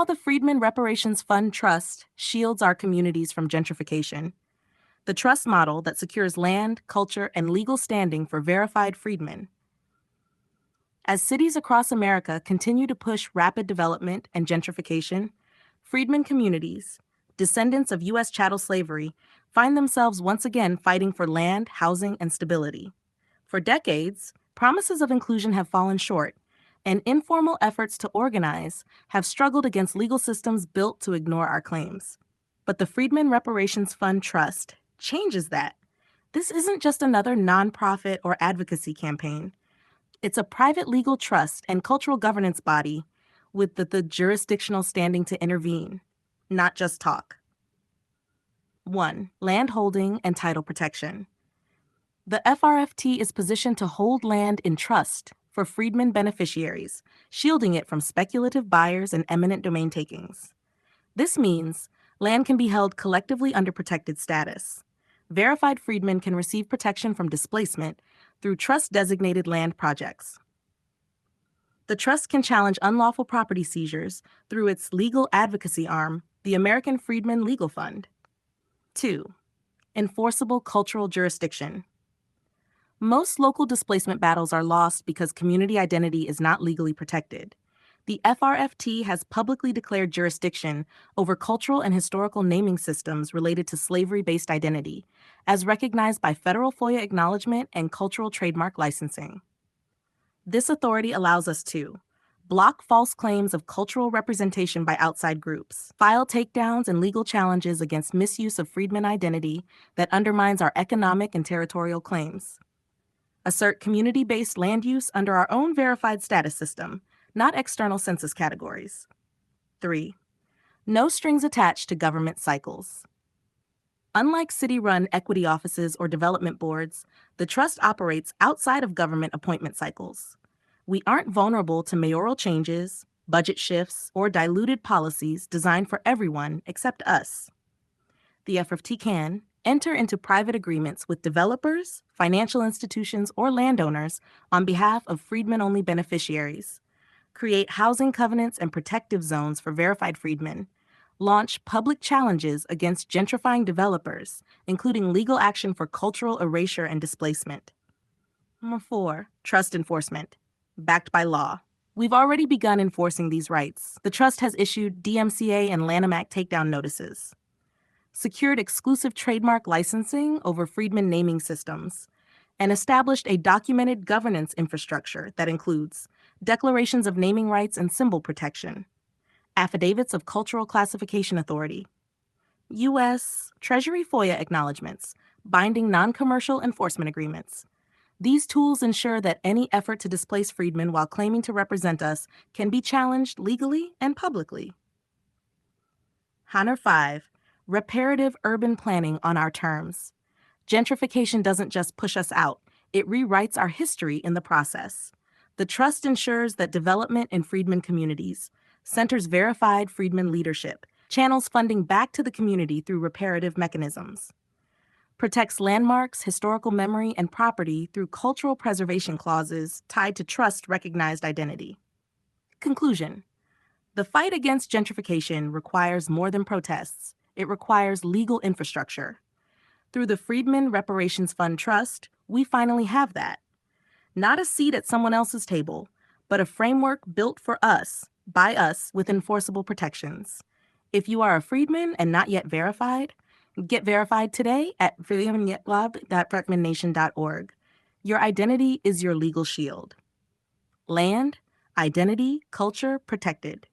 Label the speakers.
Speaker 1: how the Freedmen Reparations Fund Trust shields our communities from gentrification. The trust model that secures land, culture, and legal standing for verified freedmen. As cities across America continue to push rapid development and gentrification, freedmen communities, descendants of U.S. chattel slavery, find themselves once again fighting for land, housing, and stability. For decades, promises of inclusion have fallen short, and informal efforts to organize have struggled against legal systems built to ignore our claims. But the Freedmen Reparations Fund Trust changes that. This isn't just another nonprofit or advocacy campaign. It's a private legal trust and cultural governance body with the jurisdictional standing to intervene, not just talk. 1. Landholding and title protection. The FRFT is positioned to hold land in trust for freedmen beneficiaries, shielding it from speculative buyers and eminent domain takings. This means land can be held collectively under protected status. Verified freedmen can receive protection from displacement through trust-designated land projects. The trust can challenge unlawful property seizures through its legal advocacy arm, the American Freedmen Legal Fund. 2. Enforceable cultural jurisdiction. Most local displacement battles are lost because community identity is not legally protected. The FRFT has publicly declared jurisdiction over cultural and historical naming systems related to slavery-based identity, as recognized by federal FOIA acknowledgement and cultural trademark licensing. This authority allows us to block false claims of cultural representation by outside groups, file takedowns and legal challenges against misuse of freedmen identity that undermines our economic and territorial claims, assert community-based land use under our own verified status system, not external census categories. 3. No strings attached to government cycles. Unlike city-run equity offices or development boards, the trust operates outside of government appointment cycles. We aren't vulnerable to mayoral changes, budget shifts, or diluted policies designed for everyone except us. The FRFT can enter into private agreements with developers, financial institutions, or landowners on behalf of freedmen-only beneficiaries, create housing covenants and protective zones for verified freedmen, launch public challenges against gentrifying developers, including legal action for cultural erasure and displacement. 4. Trust enforcement, backed by law. We've already begun enforcing these rights. The trust has issued DMCA and Lanham Act takedown notices, secured exclusive trademark licensing over freedmen naming systems, and established a documented governance infrastructure that includes declarations of naming rights and symbol protection, affidavits of cultural classification authority, U.S. Treasury FOIA acknowledgments, binding non-commercial enforcement agreements. These tools ensure that any effort to displace freedmen while claiming to represent us can be challenged legally and publicly. 5. Reparative urban planning on our terms. Gentrification doesn't just push us out, it rewrites our history in the process. The trust ensures that development in freedmen communities, centers verified freedmen leadership, channels funding back to the community through reparative mechanisms, protects landmarks, historical memory, and property through cultural preservation clauses tied to trust-recognized identity. Conclusion. The fight against gentrification requires more than protests. It requires legal infrastructure. Through the Freedmen Reparations Fund Trust, we finally have that. Not a seat at someone else's table, but a framework built for us, by us, with enforceable protections. If you are a freedman and not yet verified, get verified today at freedmenyetlab.freedmennation.org. Your identity is your legal shield. Land, identity, culture protected.